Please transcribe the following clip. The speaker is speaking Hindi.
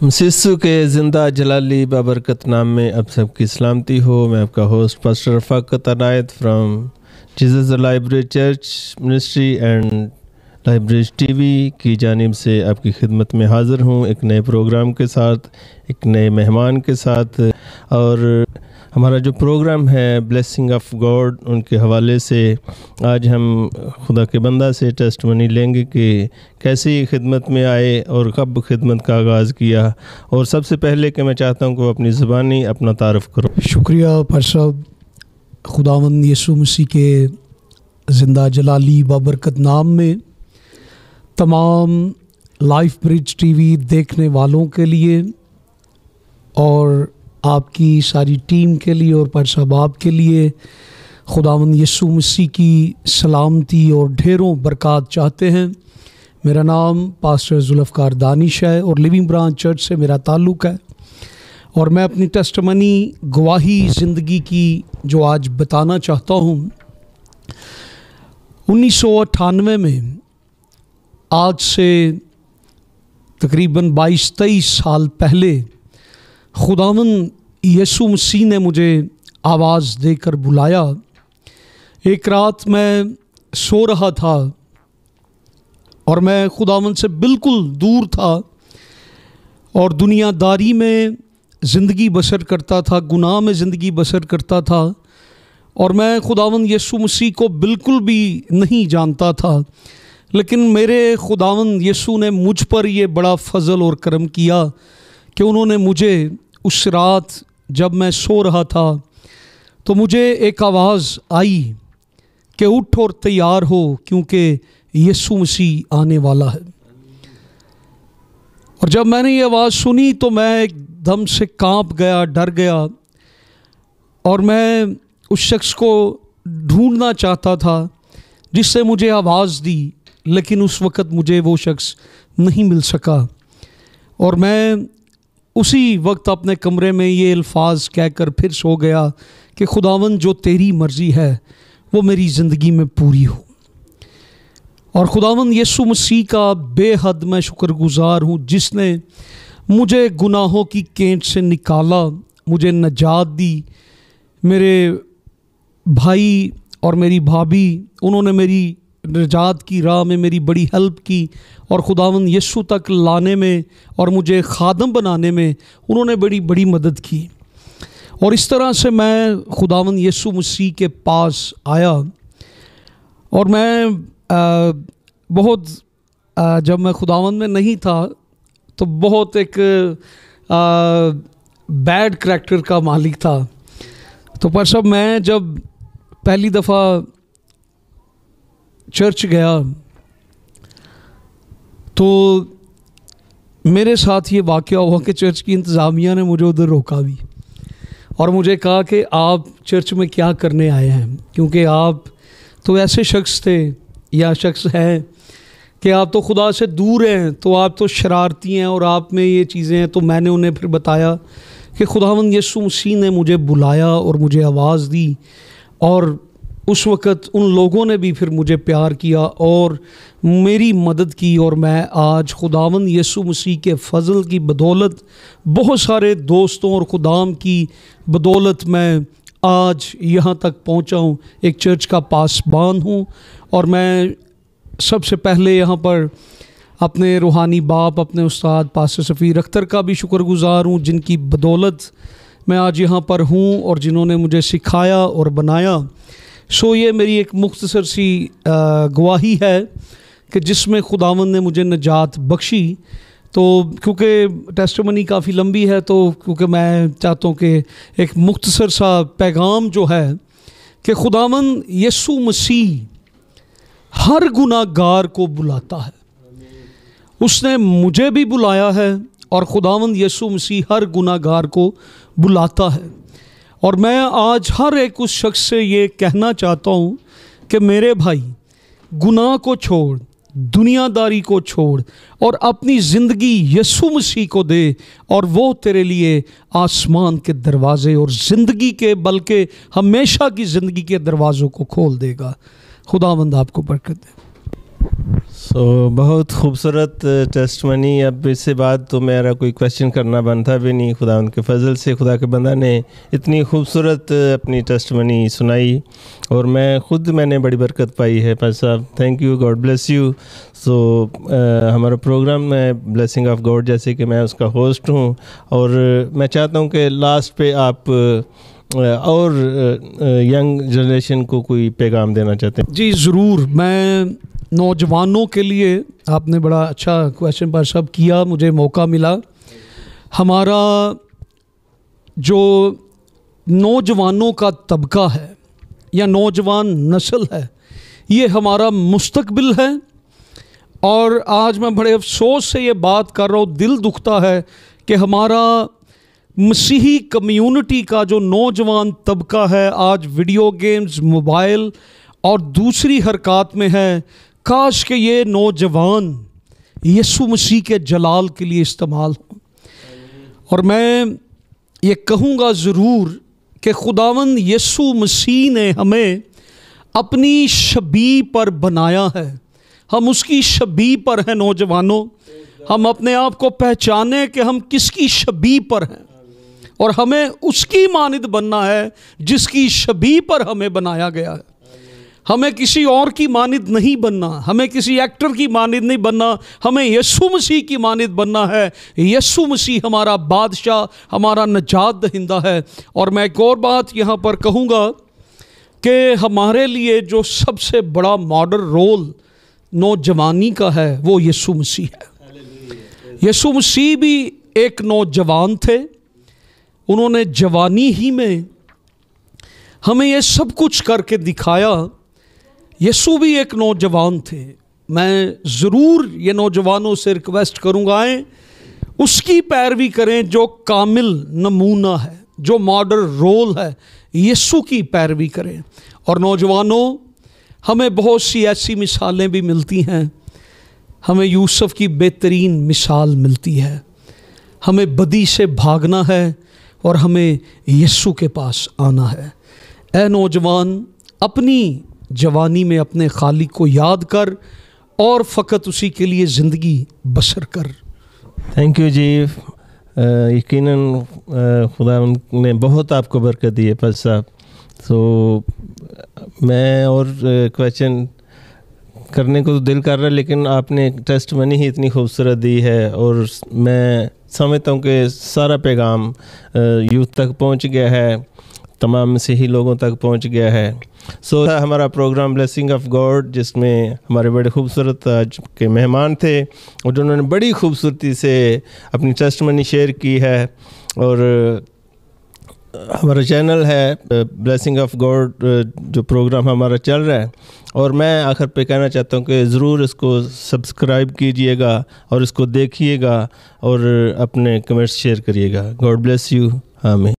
मसीसु के ज़िंदा जलाली बाबरकत नाम में अब सबकी सलामती हो। मैं आपका host pastor Rafaqat Inayat from Jesus library church ministry and library TV की जानिब से आपकी खिदमत में हाज़िर हूँ एक नए प्रोग्राम के साथ, एक नए मेहमान के साथ। और हमारा जो प्रोग्राम है ब्लेसिंग ऑफ गॉड, उनके हवाले से आज हम खुदा के बंदा से टेस्टमनी लेंगे कि कैसी खिदमत में आए और कब खिदमत का आगाज़ किया। और सबसे पहले कि मैं चाहता हूं कि वो अपनी ज़बानी अपना तारफ़ करो। शुक्रिया पर सब खुदावंद यीशु मसीह के ज़िंदा जलाली बाबरकत नाम में तमाम लाइफ ब्रिज टीवी देखने वालों के लिए और आपकी सारी टीम के लिए और पर सब आपके लिए खुदावंद यीशु मसीह की सलामती और ढेरों बरकत चाहते हैं। मेरा नाम पास्टर जुल्फ़कार दानिश है और लिविंग ब्रांच चर्च से मेरा ताल्लुक़ है और मैं अपनी टेस्टमनी गवाही ज़िंदगी की जो आज बताना चाहता हूँ। 1998 में आज से तकरीबन 22-23 साल पहले खुदावंद यीशु मसीह ने मुझे आवाज़ देकर बुलाया। एक रात मैं सो रहा था और मैं खुदावंद से बिल्कुल दूर था और दुनियादारी में ज़िंदगी बसर करता था, गुनाह में ज़िंदगी बसर करता था और मैं खुदावंद यीशु मसीह को बिल्कुल भी नहीं जानता था। लेकिन मेरे खुदावंद यीशु ने मुझ पर ये बड़ा फजल और करम किया कि उन्होंने मुझे उस रात जब मैं सो रहा था तो मुझे एक आवाज़ आई कि उठ और तैयार हो क्योंकि यीशु मसीह आने वाला है। और जब मैंने ये आवाज़ सुनी तो मैं एकदम से कांप गया, डर गया और मैं उस शख्स को ढूंढना चाहता था जिससे मुझे आवाज़ दी, लेकिन उस वक़्त मुझे वो शख्स नहीं मिल सका। और मैं उसी वक्त अपने कमरे में ये अल्फाज कहकर फिर सो गया कि खुदावंद जो तेरी मर्ज़ी है वो मेरी ज़िंदगी में पूरी हो। और खुदावंद यीशु मसीह का बेहद मैं शुक्रगुज़ार हूँ जिसने मुझे गुनाहों की केंट से निकाला, मुझे नजात दी। मेरे भाई और मेरी भाभी उन्होंने मेरी नजात की राह में मेरी बड़ी हेल्प की और खुदावंद यीशु तक लाने में और मुझे खादम बनाने में उन्होंने बड़ी बड़ी मदद की। और इस तरह से मैं खुदावंद यीशु मसीह के पास आया और मैं जब मैं खुदावंद में नहीं था तो बहुत एक बैड करैक्टर का मालिक था। तो पर सब मैं जब पहली दफ़ा चर्च गया तो मेरे साथ ये वाक़या हुआ कि चर्च की इंतज़ामिया ने मुझे उधर रोका भी और मुझे कहा कि आप चर्च में क्या करने आए हैं, क्योंकि आप तो ऐसे शख्स थे या शख्स हैं कि आप तो खुदा से दूर हैं, तो आप तो शरारती हैं और आप में ये चीज़ें हैं। तो मैंने उन्हें फिर बताया कि खुदावंद यीशु मसीह ने मुझे बुलाया और मुझे आवाज़ दी और उस वक़्त उन लोगों ने भी फिर मुझे प्यार किया और मेरी मदद की और मैं आज खुदावंद यीशु मसीह के फ़ज़ल की बदौलत, बहुत सारे दोस्तों और खुदाम की बदौलत मैं आज यहाँ तक पहुँचा हूँ। एक चर्च का पासबान हूँ और मैं सबसे पहले यहाँ पर अपने रूहानी बाप, अपने उस्ताद पास्टर सफ़ीर अख्तर का भी शुक्रगुज़ार हूँ जिनकी बदौलत मैं आज यहाँ पर हूँ और जिन्होंने मुझे सिखाया और बनाया। सो ये मेरी एक मुख्तसर सी गवाही है कि जिसमें खुदावंद ने मुझे नजात बख्शी। तो क्योंकि टेस्टमनी काफ़ी लंबी है तो क्योंकि मैं चाहता हूँ कि एक मुख्तसर सा पैगाम जो है कि खुदावंद यीशु मसीह हर गुनाहगार को बुलाता है। उसने मुझे भी बुलाया है और खुदावंद यीशु मसीह हर गुनाहगार को बुलाता है। और मैं आज हर एक उस शख्स से ये कहना चाहता हूँ कि मेरे भाई, गुनाह को छोड़, दुनियादारी को छोड़ और अपनी ज़िंदगी यीशु मसीह को दे और वो तेरे लिए आसमान के दरवाज़े और ज़िंदगी के, बल्कि हमेशा की ज़िंदगी के दरवाज़ों को खोल देगा। खुदावंद आपको बरकत दे। बहुत खूबसूरत टेस्टमनी। अब इससे बाद तो मेरा कोई क्वेश्चन करना बनता भी नहीं। खुदा उनके फजल से, खुदा के बंदा ने इतनी खूबसूरत अपनी टेस्टमनी सुनाई और मैंने बड़ी बरकत पाई है। पास साहब, thank you, God bless you. हमारा प्रोग्राम में ब्लेसिंग ऑफ गॉड, जैसे कि मैं उसका होस्ट हूँ, और मैं चाहता हूँ कि लास्ट पे आप और यंग जनरेशन को कोई पैगाम देना चाहते हैं। जी ज़रूर। मैं नौजवानों के लिए, आपने बड़ा अच्छा क्वेश्चन पर सब किया, मुझे मौका मिला। हमारा जो नौजवानों का तबका है या नौजवान नस्ल है, ये हमारा मुस्तकबिल है। और आज मैं बड़े अफसोस से ये बात कर रहा हूँ, दिल दुखता है कि हमारा मसीही कम्युनिटी का जो नौजवान तबका है आज वीडियो गेम्स, मोबाइल और दूसरी हरकत में है। काश कि ये नौजवान यीशु मसीह के जलाल के लिए इस्तेमाल हो। और मैं ये कहूँगा ज़रूर कि खुदावंद यीशु मसीह ने हमें अपनी शबीह पर बनाया है। हम उसकी शबीह पर हैं। नौजवानों, हम अपने आप को पहचाने कि हम किसकी शबीह पर हैं, और हमें उसकी मानिद बनना है जिसकी शबीह पर हमें बनाया गया है। हमें किसी और की मानिद नहीं बनना, हमें किसी एक्टर की मानिद नहीं बनना, हमें यीशु मसीह की मानिद बनना है। यीशु मसीह हमारा बादशाह, हमारा नजात दहिंदा है। और मैं एक और बात यहाँ पर कहूँगा कि हमारे लिए जो सबसे बड़ा मॉडल रोल नौजवानी का है वो यीशु मसीह है। यीशु मसीह भी एक नौजवान थे। उन्होंने जवानी ही में हमें ये सब कुछ करके दिखाया। यीशु भी एक नौजवान थे। मैं ज़रूर ये नौजवानों से रिक्वेस्ट करूँगा, आएँ उसकी पैरवी करें जो कामिल नमूना है, जो मॉडल रोल है, यीशु की पैरवी करें। और नौजवानों, हमें बहुत सी ऐसी मिसालें भी मिलती हैं। हमें यूसुफ की बेहतरीन मिसाल मिलती है। हमें बदी से भागना है और हमें यीशु के पास आना है। ऐ नौजवान, अपनी जवानी में अपने खालिक को याद कर और फ़कत उसी के लिए ज़िंदगी बसर कर। थैंक यू जी। यकीनन खुदा ने बहुत आपको बरकत दी है पास साहब। मैं और क्वेश्चन करने को तो दिल कर रहा है, लेकिन आपने टेस्टमनी ही इतनी खूबसूरत दी है और मैं समझता हूँ कि सारा पैगाम यूथ तक पहुँच गया है, तमाम मसीही लोगों तक पहुँच गया है। हमारा प्रोग्राम ब्लेसिंग ऑफ गॉड, जिसमें हमारे बड़े खूबसूरत आज के मेहमान थे और जिन्होंने बड़ी खूबसूरती से अपनी टेस्टमनी शेयर की है। और हमारा चैनल है ब्लेसिंग ऑफ गॉड, जो प्रोग्राम हमारा चल रहा है, और मैं आखिर पे कहना चाहता हूँ कि ज़रूर इसको सब्सक्राइब कीजिएगा और इसको देखिएगा और अपने कमेंट्स शेयर करिएगा। God bless you. आमीन।